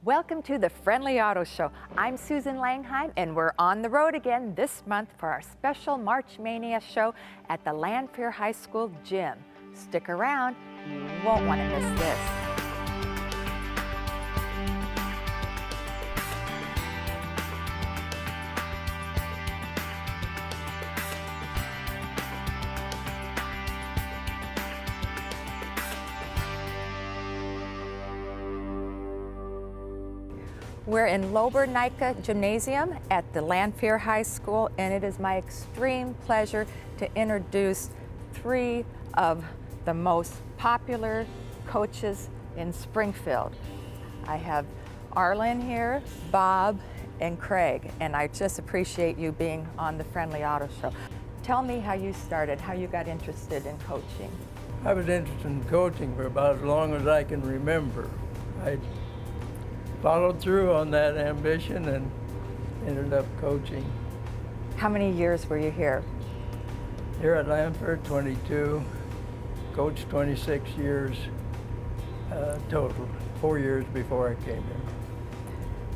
Welcome to the Friendly Auto Show. I'm Susan Langheim, and we're on the road again this month for our special March Mania show at the Lanphier High School gym. Stick around, you won't want to miss this. We're in Lobernica Gymnasium at the Lanphier High School, and it is my extreme pleasure to introduce three of the most popular coaches in Springfield. I have Arlen here, Bob, and Craig, and I just appreciate you being on the Friendly Auto Show. Tell me how you started, how you got interested in coaching. I was interested in coaching for about as long as I can remember. I followed through on that ambition and ended up coaching. How many years were you here? Here at Lanphier, 22, coached 26 years total, 4 years before I came here.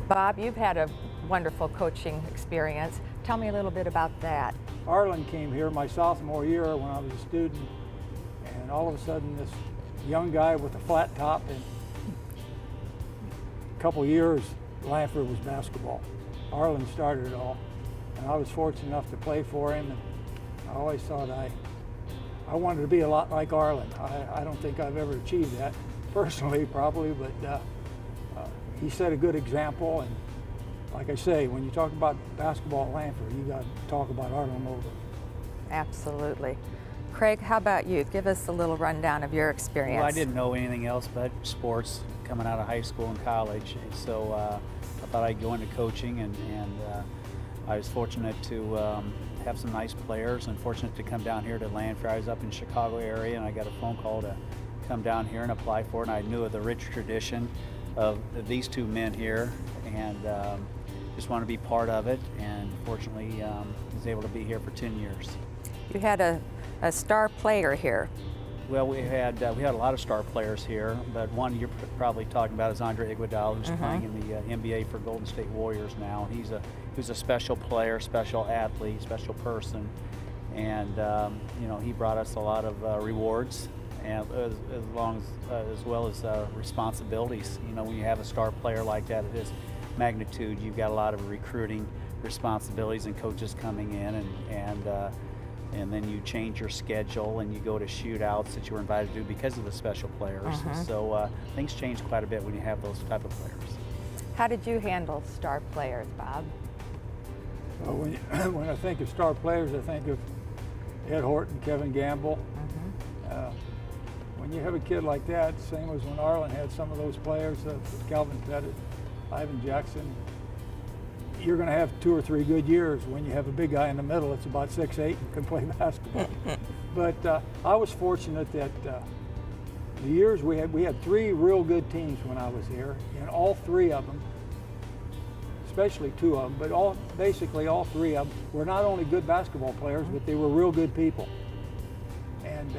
Bob, you've had a wonderful coaching experience. Tell me a little bit about that. Arlen came here my sophomore year when I was a student, and all of a sudden this young guy with a flat top, and couple years, Lanphier was basketball. Arlen started it all, and I was fortunate enough to play for him, and I always thought I wanted to be a lot like Arlen. I don't think I've ever achieved that personally, probably, but he set a good example, and like I say, when you talk about basketball at Lanphier, you got to talk about Arlen Lober. Absolutely. Craig, how about you? Give us a little rundown of your experience. Well, I didn't know anything else but sports coming out of high school and college, and so I thought I'd go into coaching, and I was fortunate to have some nice players, and fortunate to come down here to Lanphier. I was up in the Chicago area, and I got a phone call to come down here and apply for it, and I knew of the rich tradition of these two men here, and just wanted to be part of it, and fortunately was able to be here for 10 years. You had a star player here. Well, we had a lot of star players here, but one you're probably talking about is Andre Iguodala, who's playing in the NBA for Golden State Warriors now. He's a special player, special athlete, special person, and you know, he brought us a lot of rewards, and as well as responsibilities. You know, when you have a star player like that at his magnitude, you've got a lot of recruiting responsibilities and coaches coming in, and then you change your schedule and you go to shootouts that you were invited to do because of the special players. So things change quite a bit when you have those type of players. How did you handle star players, Bob? Well, when I think of star players, I think of Ed Horton, Kevin Gamble. When you have a kid like that, same as when Arlen had some of those players, Calvin Pettit, Ivan Jackson, you're going to have 2 or 3 good years. When you have a big guy in the middle, it's about 6'8" and can play basketball. But I was fortunate that the years we had 3 real good teams when I was here, and all 3 of them, especially 2 of them, but basically all 3 of them were not only good basketball players, but they were real good people. And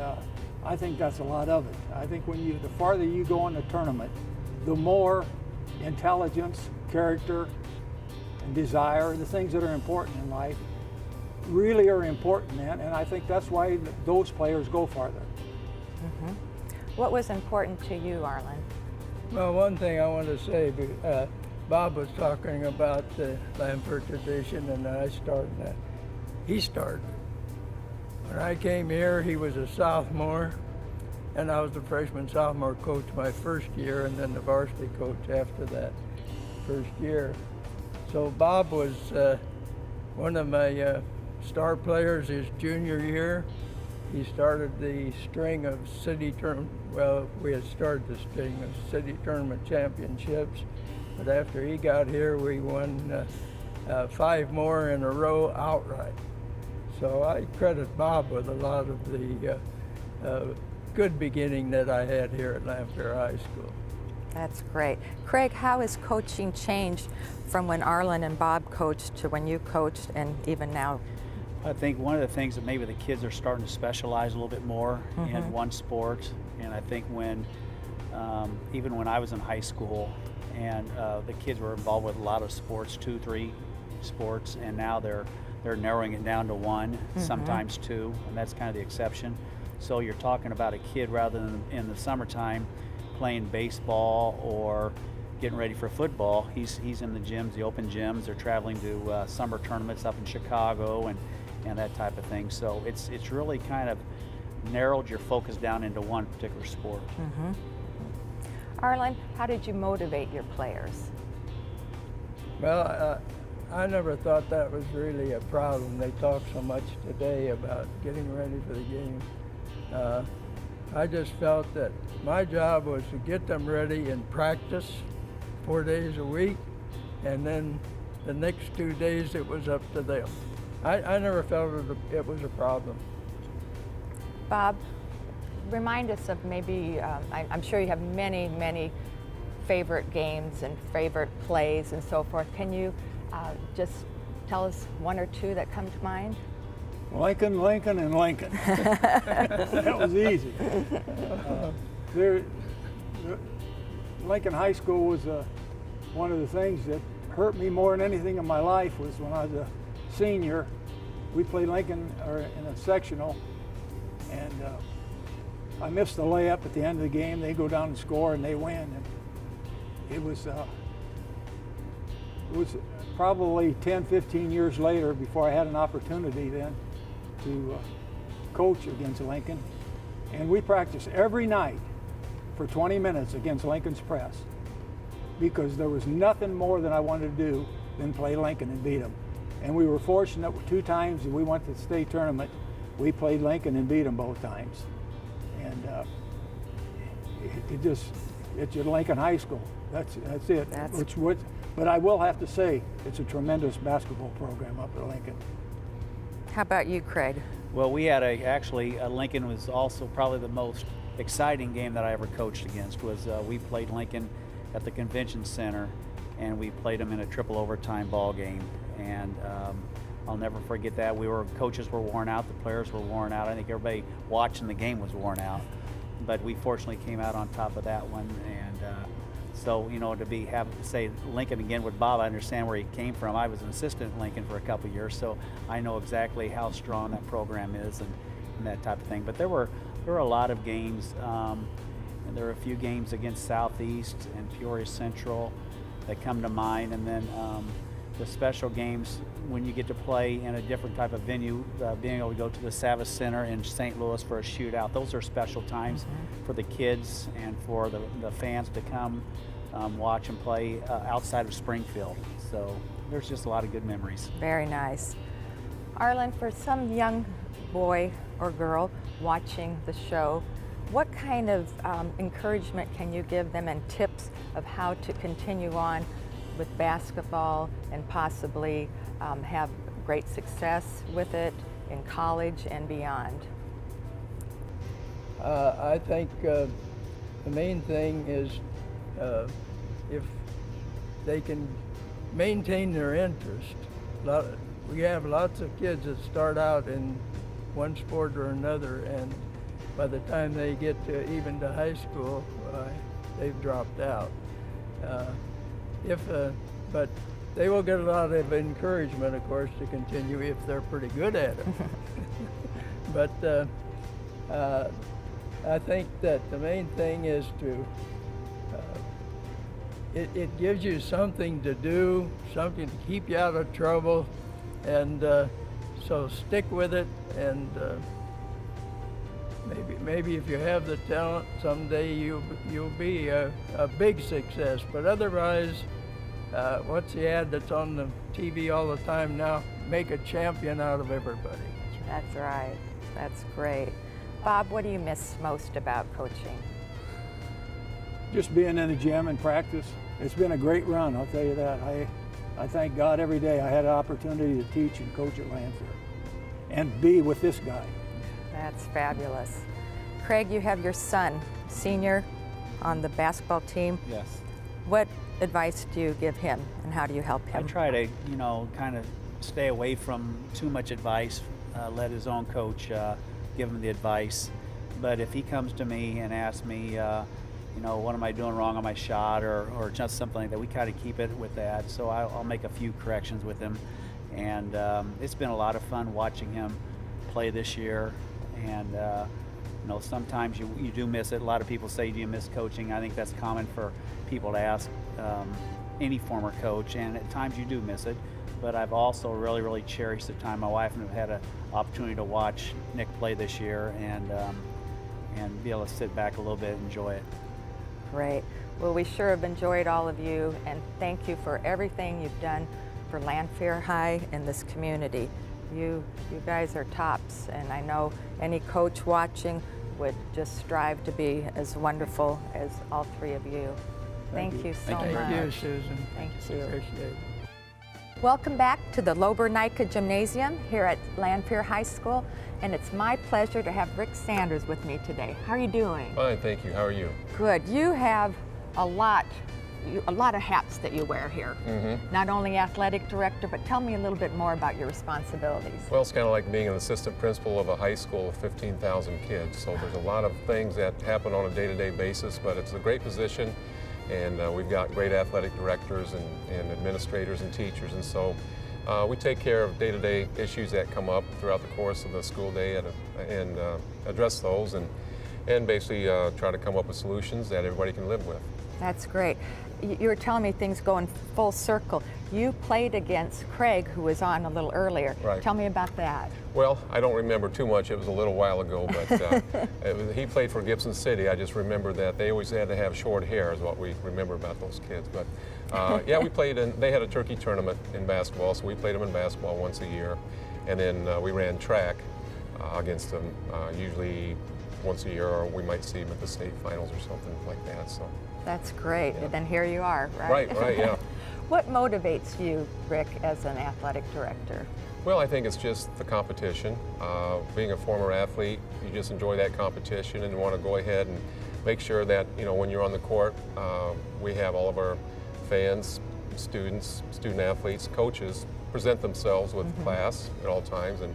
I think that's a lot of it. I think the farther you go in the tournament, the more intelligence, character, and desire, the things that are important in life, really are important then, and I think that's why those players go farther. What was important to you, Arlen? Well, one thing I want to say, Bob was talking about the Lanphier tradition, and I started that. He started. When I came here, he was a sophomore, and I was the freshman-sophomore coach my first year, and then the varsity coach after that first year. So Bob was one of my star players his junior year. He started the string of we had started the string of city tournament championships, but after he got here, we won 5 more in a row outright. So I credit Bob with a lot of the good beginning that I had here at Lanphier High School. That's great. Craig, how has coaching changed from when Arlen and Bob coached to when you coached and even now? I think one of the things that maybe the kids are starting to specialize a little bit more in one sport, and I think when even when I was in high school and the kids were involved with a lot of sports, 2, 3 sports, and now they're narrowing it down to 1, sometimes 2, and that's kind of the exception. So you're talking about a kid rather than in the summertime playing baseball or getting ready for football. He's in the gyms, the open gyms. They're traveling to summer tournaments up in Chicago and that type of thing. So it's really kind of narrowed your focus down into one particular sport. Arlen, how did you motivate your players? Well, I never thought that was really a problem. They talk so much today about getting ready for the game. I just felt that my job was to get them ready in practice 4 days a week, and then the next 2 days it was up to them. I never felt it was a problem. Bob, remind us of maybe, I'm sure you have many, many favorite games and favorite plays and so forth. Can you just tell us 1 or 2 that come to mind? Lincoln, Lincoln, and Lincoln. That was easy. Lincoln High School was one of the things that hurt me more than anything in my life was when I was a senior. We played Lincoln in a sectional, and I missed the layup at the end of the game. They go down and score, and they win. And it was probably 10, 15 years later before I had an opportunity then to coach against Lincoln. And we practiced every night for 20 minutes against Lincoln's press because there was nothing more that I wanted to do than play Lincoln and beat them. And we were fortunate 2 times that we went to the state tournament. We played Lincoln and beat them both times. And it's at Lincoln High School. That's it. But I will have to say, it's a tremendous basketball program up at Lincoln. How about you, Craig? Well, we had Lincoln was also probably the most exciting game that I ever coached against. We played Lincoln at the Convention Center, and we played them in a triple overtime ball game. And I'll never forget that. Coaches were worn out, the players were worn out. I think everybody watching the game was worn out. But we fortunately came out on top of that one. And so, to say Lincoln again with Bob, I understand where he came from. I was an assistant at Lincoln for a couple of years, so I know exactly how strong that program is and that type of thing. But there were a lot of games, and there were a few games against Southeast and Peoria Central that come to mind, and then the special games when you get to play in a different type of venue, being able to go to the Savas Center in St. Louis for a shootout. Those are special times for the kids and for the fans to come watch and play outside of Springfield. So there's just a lot of good memories. Very nice. Arlen, for some young boy or girl watching the show, what kind of encouragement can you give them and tips of how to continue on with basketball and possibly have great success with it in college and beyond? I think the main thing is if they can maintain their interest. We have lots of kids that start out in one sport or another, and by the time they get even to high school, they've dropped out. But they will get a lot of encouragement, of course, to continue if they're pretty good at it. But I think that the main thing is it gives you something to do, something to keep you out of trouble, and so stick with it. And maybe if you have the talent, someday you'll be a big success. But otherwise, what's the ad that's on the TV all the time now? Make a champion out of everybody. That's right. That's great. Bob, what do you miss most about coaching? Just being in the gym and practice. It's been a great run, I'll tell you that. I thank God every day I had an opportunity to teach and coach at Lanphier and be with this guy. That's fabulous. Craig, you have your son, senior, on the basketball team. Yes. What advice do you give him, and how do you help him? I try to, kind of stay away from too much advice, let his own coach give him the advice. But if he comes to me and asks me, you know, what am I doing wrong on my shot, or just something like that. We kind of keep it with that. So I'll make a few corrections with him, and it's been a lot of fun watching him play this year. And you know, sometimes you do miss it. A lot of people say, do you miss coaching? I think that's common for people to ask any former coach, and at times you do miss it. But I've also really cherished the time my wife and I have had an opportunity to watch Nick play this year, and be able to sit back a little bit and enjoy it. Great. Well, we sure have enjoyed all of you, and thank you for everything you've done for Lanphier High and this community. You guys are tops, and I know any coach watching would just strive to be as wonderful as all three of you. Thank you so much. Thank you, Susan. Thank you. Appreciate it. Welcome back to the Lober-Nika Gymnasium here at Lanphier High School, and it's my pleasure to have Rick Sanders with me today. How are you doing? Fine, thank you. How are you? Good. You have a lot of hats that you wear here. Not only athletic director, but tell me a little bit more about your responsibilities. Well, it's kind of like being an assistant principal of a high school of 15,000 kids. So there's a lot of things that happen on a day-to-day basis, but it's a great position. And we've got great athletic directors and administrators and teachers, and so we take care of day-to-day issues that come up throughout the course of the school day and address those and basically try to come up with solutions that everybody can live with. That's great. You were telling me things going full circle. You played against Craig, who was on a little earlier. Right. Tell me about that. Well, I don't remember too much. It was a little while ago, but he played for Gibson City. I just remember that they always had to have short hair is what we remember about those kids. But yeah, we played they had a turkey tournament in basketball, so we played them in basketball once a year. And then we ran track against them usually once a year, or we might see them at the state finals or something like that. So. That's great. Yeah. And then here you are, right? Right, yeah. What motivates you, Rick, as an athletic director? Well, I think it's just the competition. Being a former athlete, you just enjoy that competition and want to go ahead and make sure that, you know, when you're on the court, we have all of our fans, students, student athletes, coaches present themselves with class at all times, and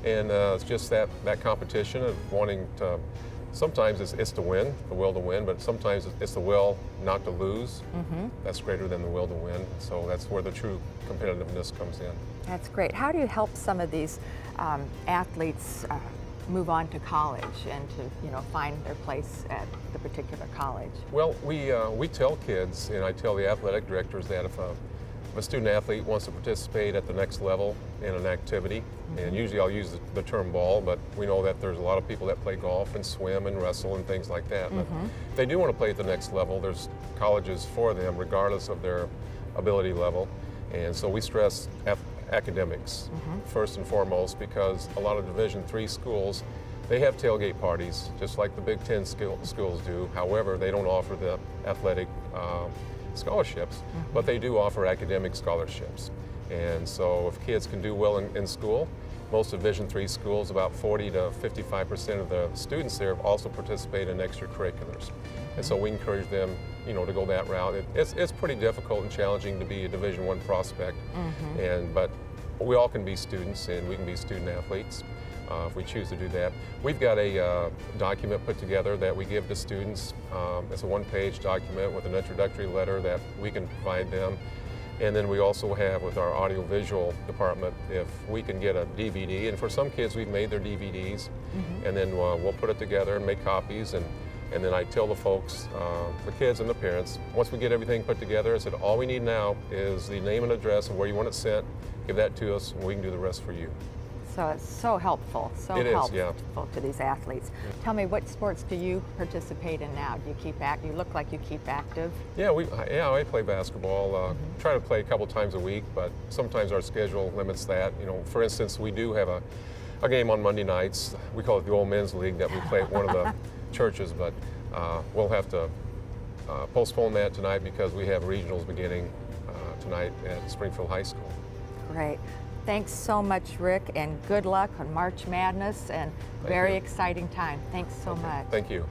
it's just that competition of wanting to. Sometimes it's to win, the will to win, but sometimes it's the will not to lose. That's greater than the will to win. So that's where the true competitiveness comes in. That's great. How do you help some of these athletes move on to college and to find their place at the particular college? Well, we tell kids, and I tell the athletic directors that if a student athlete wants to participate at the next level in an activity, and usually I'll use the term ball, but we know that there's a lot of people that play golf and swim and wrestle and things like that. But if they do want to play at the next level, there's colleges for them regardless of their ability level. And so we stress academics first and foremost, because a lot of Division III schools, they have tailgate parties just like the Big Ten schools do. However, they don't offer the athletic scholarships, but they do offer academic scholarships. And so if kids can do well in school, most Division III schools, about 40 to 55% of the students there also participate in extracurriculars. And so we encourage them, to go that route. It's pretty difficult and challenging to be a Division I prospect, but we all can be students, and we can be student athletes if we choose to do that. We've got a document put together that we give to students. It's a one-page document with an introductory letter that we can provide them. And then we also have with our audiovisual department, if we can get a DVD, and for some kids we've made their DVDs, and then we'll put it together and make copies, and then I tell the folks, the kids and the parents, once we get everything put together, I said, all we need now is the name and address of where you want it sent, give that to us, and we can do the rest for you. So it's so helpful, to these athletes. Tell me, what sports do you participate in now? Do you keep You look like you keep active. Yeah, I play basketball. Try to play a couple times a week, but sometimes our schedule limits that. For instance, we do have a game on Monday nights. We call it the Old Men's League that we play at one of the churches, but we'll have to postpone that tonight because we have regionals beginning tonight at Springfield High School. Great. Thanks so much, Rick, and good luck on March Madness, and very exciting time. Thanks so much. Thank you.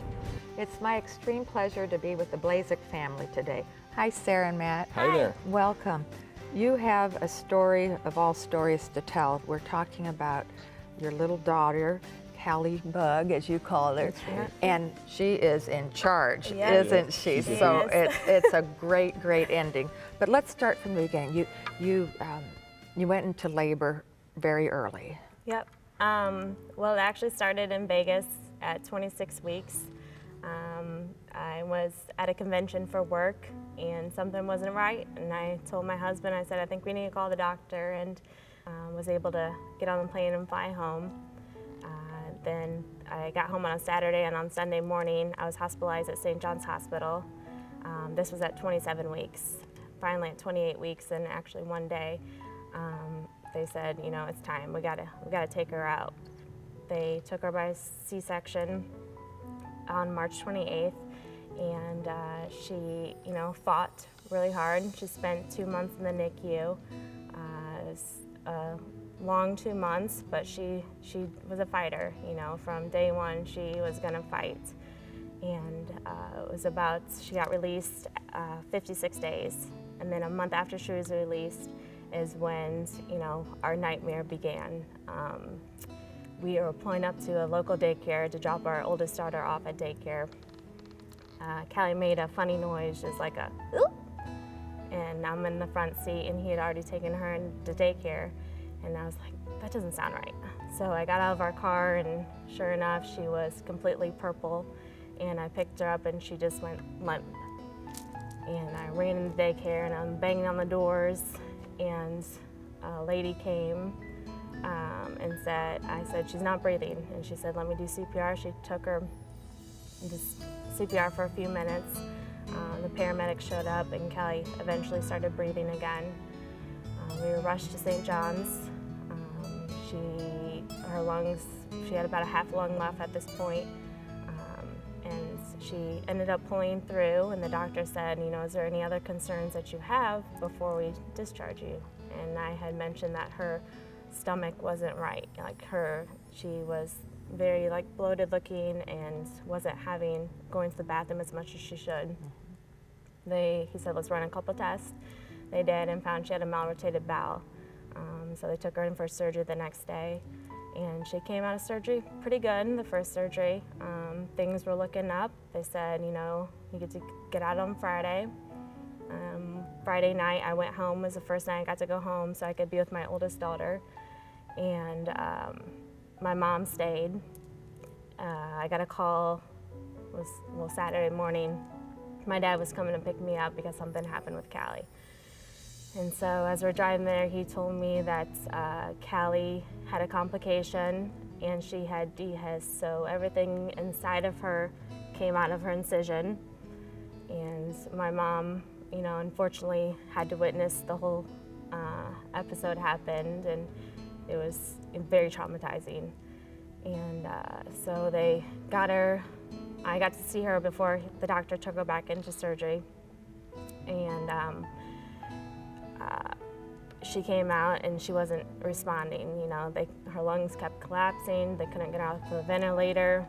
It's my extreme pleasure to be with the Blazek family today. Hi, Sarah and Matt. Hi there. Welcome. You have a story of all stories to tell. We're talking about your little daughter, Callie Bug, as you call her, and she is in charge, Yeah. isn't she? She So is. it's a great ending. But let's start from the beginning. You went into labor very early. Yep. Well, it actually started in Vegas at 26 weeks. I was at a convention for work and something wasn't right, and I told my husband, I said, I think we need to call the doctor, and was able to get on the plane and fly home. Then I got home on a Saturday, and on Sunday morning I was hospitalized at St. John's Hospital. This was at 27 weeks. Finally at 28 weeks, and actually one day they said, you know, it's time, we gotta take her out. They took her by C-section on March 28th, and she, you know, fought really hard. She spent 2 months in the NICU. It was a long 2 months, but she was a fighter. You know, from day one she was gonna fight, and it was about, she got released 56 days, and then a month after she was released is when, you know, our nightmare began. We were pulling up to a local daycare to drop our oldest daughter off at daycare. Callie made a funny noise, just like a oop, and I'm in the front seat, and he had already taken her into daycare, and I was like, that doesn't sound right. So I got out of our car, and sure enough, she was completely purple, and I picked her up, and she just went limp. And I ran into daycare, and I'm banging on the doors, and a lady came and said, I said, she's not breathing, and she said, let me do CPR. She took her just CPR for a few minutes. The paramedics showed up, and Callie eventually started breathing again. We were rushed to St. John's. Her lungs, she had about a half lung left at this point, and she ended up pulling through, and the doctor said, you know, is there any other concerns that you have before we discharge you? And I had mentioned that her stomach wasn't right. Like she was very like bloated looking and wasn't going to the bathroom as much as she should. He said, let's run a couple tests. They did and found she had a malrotated bowel. So they took her in for surgery the next day, and she came out of surgery pretty good, the first surgery. Things were looking up. They said, you know, you get to get out on Friday. Friday night I went home, was the first night I got to go home so I could be with my oldest daughter. And my mom stayed. I got a call, Saturday morning. My dad was coming to pick me up because something happened with Callie. And so as we're driving there, he told me that Callie had a complication and she had DHIS, so everything inside of her came out of her incision. And my mom, you know, unfortunately had to witness the whole episode happened, and it was very traumatizing. And so they got her, I got to see her before the doctor took her back into surgery. And she came out and she wasn't responding. You know, her lungs kept collapsing. They couldn't get her off the ventilator.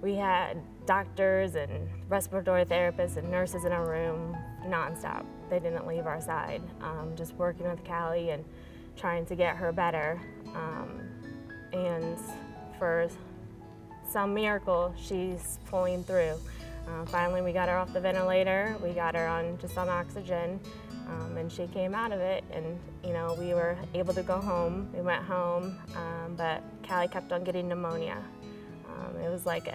We had doctors and respiratory therapists and nurses in our room nonstop. They didn't leave our side, just working with Callie and trying to get her better. And for some miracle, she's pulling through. Finally, we got her off the ventilator. We got her on oxygen, and she came out of it. And you know, we were able to go home. We went home, but Callie kept on getting pneumonia. It was like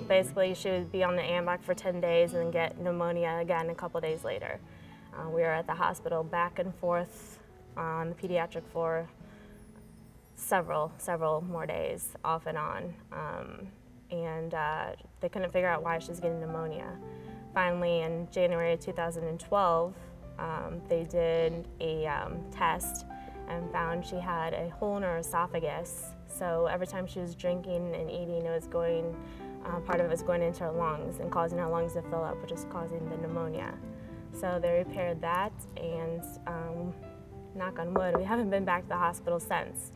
basically she would be on the AMBAC for 10 days and then get pneumonia again a couple days later. We were at the hospital back and forth on the pediatric floor several more days, off and on. And they couldn't figure out why she was getting pneumonia. Finally, in January of 2012, they did a test and found she had a hole in her esophagus. So every time she was drinking and eating, it was going, part of it was going into her lungs and causing her lungs to fill up, which is causing the pneumonia. So they repaired that, and knock on wood, we haven't been back to the hospital since.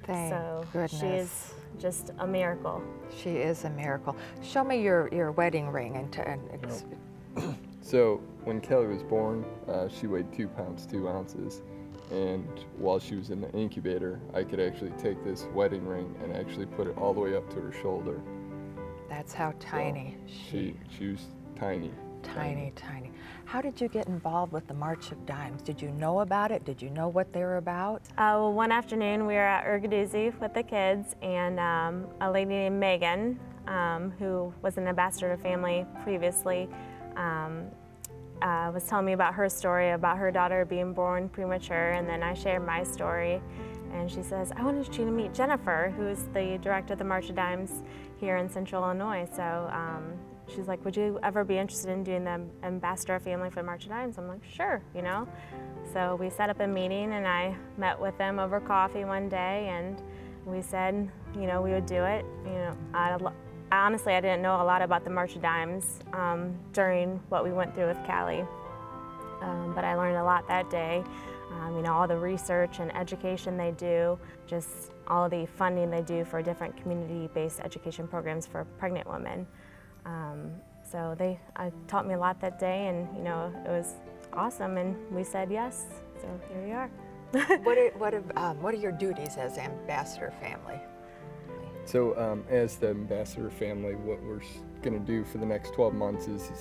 Thank goodness. She is just a miracle. She is a miracle. Show me your wedding ring So when Kelly was born, she weighed 2 pounds 2 ounces, And while she was in the incubator, I could actually take this wedding ring and actually put it all the way up to her shoulder. That's how tiny She was tiny. Tiny. How did you get involved with the March of Dimes? Did you know about it? Did you know what they were about? Well, one afternoon we were at Ergaduzzi with the kids, and a lady named Megan, who was an ambassador to family previously, was telling me about her story about her daughter being born premature, and then I shared my story. And she says, I wanted you to meet Jennifer, who's the director of the March of Dimes here in Central Illinois. So she's like, would you ever be interested in doing the ambassador family for the March of Dimes? I'm like, sure, you know. So we set up a meeting, and I met with them over coffee one day, and we said, you know, we would do it. You know, honestly, I didn't know a lot about the March of Dimes during what we went through with Callie, but I learned a lot that day. You know, all the research and education they do, just all the funding they do for different community-based education programs for pregnant women. So they taught me a lot that day, and you know, it was awesome, and we said yes, so here we are. What are your duties as ambassador family? So as the ambassador family, what we're going to do for the next 12 months is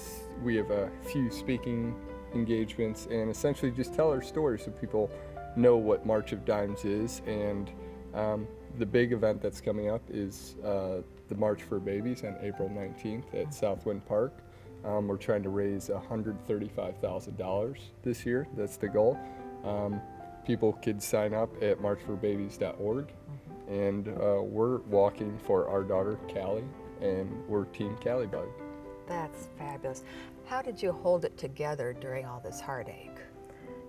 we have a few speaking engagements and essentially just tell our story so people know what March of Dimes is. And the big event that's coming up is the March for Babies on April 19th at Southwind Park. We're trying to raise $135,000 this year. That's the goal. People could sign up at marchforbabies.org. And we're walking for our daughter, Callie, and we're Team Callie Bug. That's fabulous. How did you hold it together during all this heartache?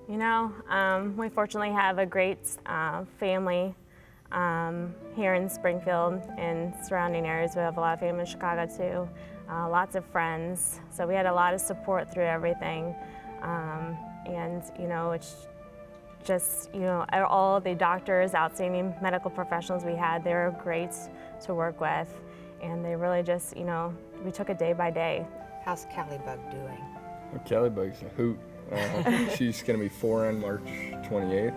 You know, we fortunately have a great family here in Springfield and surrounding areas. We have a lot of family in Chicago too, lots of friends. So we had a lot of support through everything. And, you know, it's just, you know, all the doctors, outstanding medical professionals we had, they were great to work with. And they really just, you know, we took it day by day. How's Callie Bug doing? Well, Callie Bug's a hoot. She's going to be 4 on March 28th.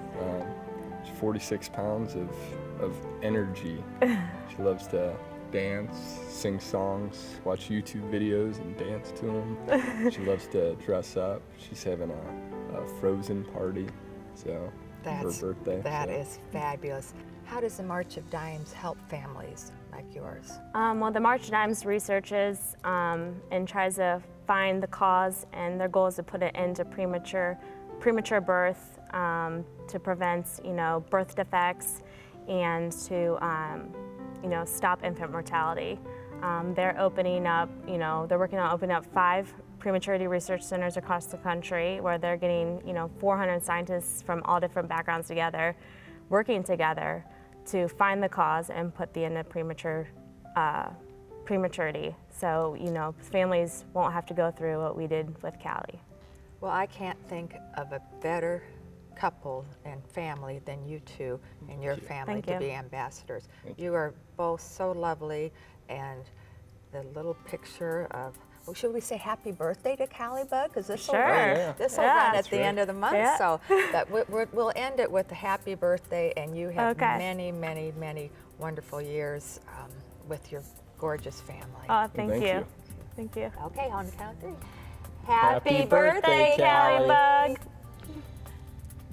She's 46 pounds of energy. She loves to dance, sing songs, watch YouTube videos and dance to them. She loves to dress up. She's having a Frozen party. So for her birthday. That is fabulous. How does the March of Dimes help families like yours? Well, the March of Dimes researches and tries to find the cause, and their goal is to put an end to premature birth, to prevent, you know, birth defects, and to, you know, stop infant mortality. They're opening up, you know, they're working on opening up 5 prematurity research centers across the country where they're getting, you know, 400 scientists from all different backgrounds together, working together to find the cause and put the end of prematurity. So, you know, families won't have to go through what we did with Callie. Well, I can't think of a better couple and family than you two and your family to be ambassadors. You are both so lovely, and the little picture of, well, should we say happy birthday to Callie Bug? Because this will run at the end of the month. So that we'll end it with a happy birthday, and you have many, many, many wonderful years with your gorgeous family. Oh, thank you. Thank you. Okay, on the count of 3. Happy birthday, Callie Bug.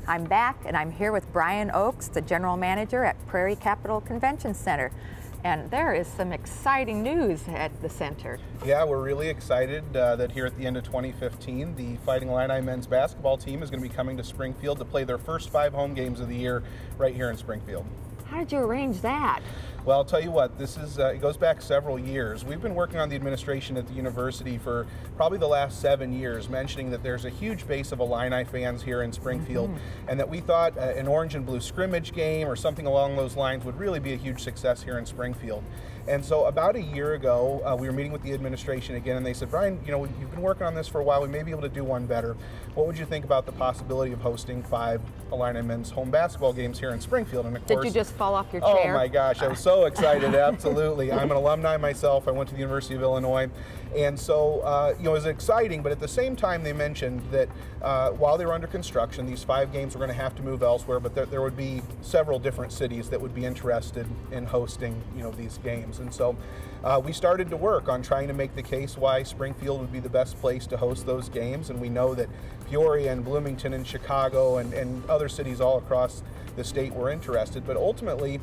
I'm back, and I'm here with Brian Oakes, the General Manager at Prairie Capital Convention Center. And there is some exciting news at the center. Yeah, we're really excited that here at the end of 2015, the Fighting Illini men's basketball team is going to be coming to Springfield to play their first 5 home games of the year right here in Springfield. How did you arrange that? Well, I'll tell you what, this is, it goes back several years. We've been working on the administration at the university for probably the last 7 years, mentioning that there's a huge base of Illini fans here in Springfield, and that we thought an orange and blue scrimmage game or something along those lines would really be a huge success here in Springfield. And so about a year ago, we were meeting with the administration again, and they said, Brian, you know, you've been working on this for a while, we may be able to do one better. What would you think about the possibility of hosting 5 Illini men's home basketball games here in Springfield? And of course, did you just fall off your chair? Oh my gosh, I was so so excited, absolutely. I'm an alumni myself. I went to the University of Illinois. And so, it was exciting, but at the same time they mentioned that while they were under construction, these 5 games were going to have to move elsewhere, but there would be several different cities that would be interested in hosting, these games. And so we started to work on trying to make the case why Springfield would be the best place to host those games. And we know that Peoria and Bloomington and Chicago and other cities all across the state were interested, but ultimately,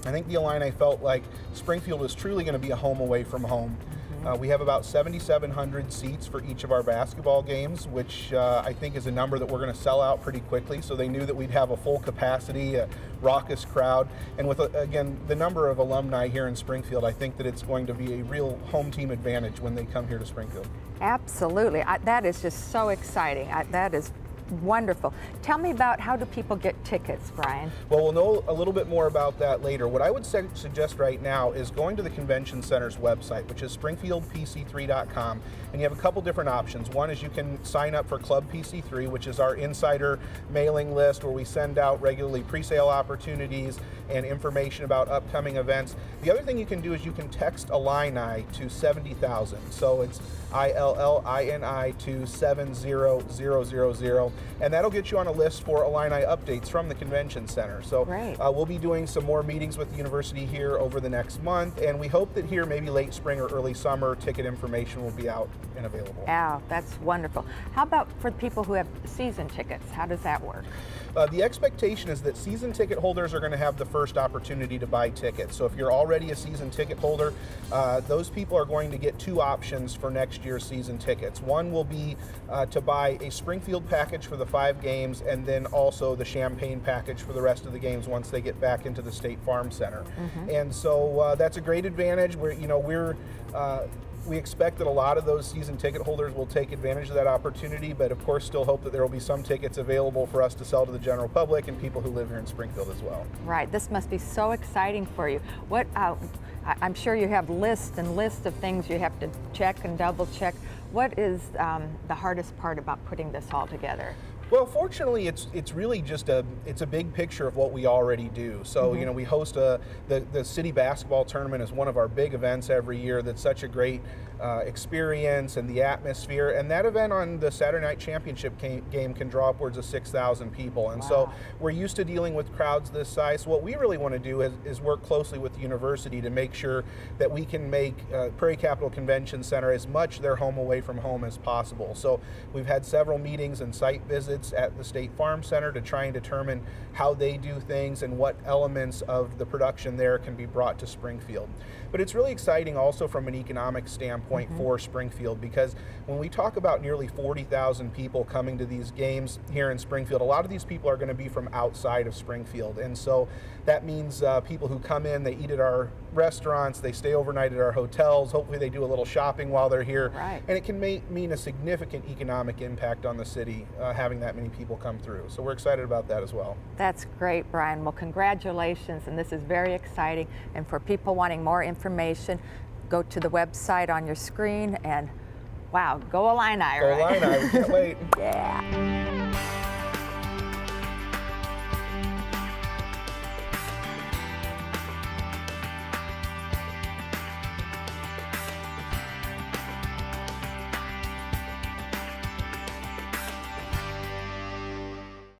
I think the Illini felt like Springfield was truly going to be a home away from home. We have about 7,700 seats for each of our basketball games, which I think is a number that we're going to sell out pretty quickly. So they knew that we'd have a full capacity, a raucous crowd. And with, again, the number of alumni here in Springfield, I think that it's going to be a real home team advantage when they come here to Springfield. Absolutely. That is just so exciting. That is wonderful. Tell me about how do people get tickets, Brian? Well, we'll know a little bit more about that later. What I would suggest right now is going to the Convention Center's website, which is springfieldpc3.com, and you have a couple different options. One is you can sign up for Club PC3, which is our insider mailing list where we send out regularly pre-sale opportunities and information about upcoming events. The other thing you can do is you can text Illini to 70,000. So it's ILLINI to 70000, and that'll get you on a list for Illini updates from the Convention Center. So we'll be doing some more meetings with the university here over the next month, and we hope that here, maybe late spring or early summer, ticket information will be out and available. Wow, that's wonderful. How about for people who have season tickets? How does that work? The expectation is that season ticket holders are going to have the first opportunity to buy tickets. So if you're already a season ticket holder, those people are going to get 2 options for next year's season tickets. One will be to buy a Springfield package for the 5 games, and then also the Champaign package for the rest of the games once they get back into the State Farm Center. And so that's a great advantage. We expect that a lot of those season ticket holders will take advantage of that opportunity, but of course still hope that there will be some tickets available for us to sell to the general public and people who live here in Springfield as well. Right, this must be so exciting for you. What I'm sure you have lists and lists of things you have to check and double check. What is the hardest part about putting this all together? Well, fortunately, it's really just a big picture of what we already do. So we host the city basketball tournament as one of our big events every year. That's such a great experience and the atmosphere. And that event on the Saturday night championship game can draw upwards of 6,000 people. And so we're used to dealing with crowds this size. So what we really want to do is work closely with the university to make sure that we can make Prairie Capital Convention Center as much their home away from home as possible. So we've had several meetings and site visits at the State Farm Center to try and determine how they do things and what elements of the production there can be brought to Springfield. But it's really exciting also from an economic standpoint for Springfield, because when we talk about nearly 40,000 people coming to these games here in Springfield, a lot of these people are going to be from outside of Springfield. And so that means people who come in, they eat at our restaurants, they stay overnight at our hotels, hopefully they do a little shopping while they're here. And it can mean a significant economic impact on the city having that many people come through. So we're excited about that as well. That's great, Brian. Well, congratulations, and this is very exciting. And for people wanting more information, go to the website on your screen, and wow, go Illini, Go Illini, we can't wait. Yeah.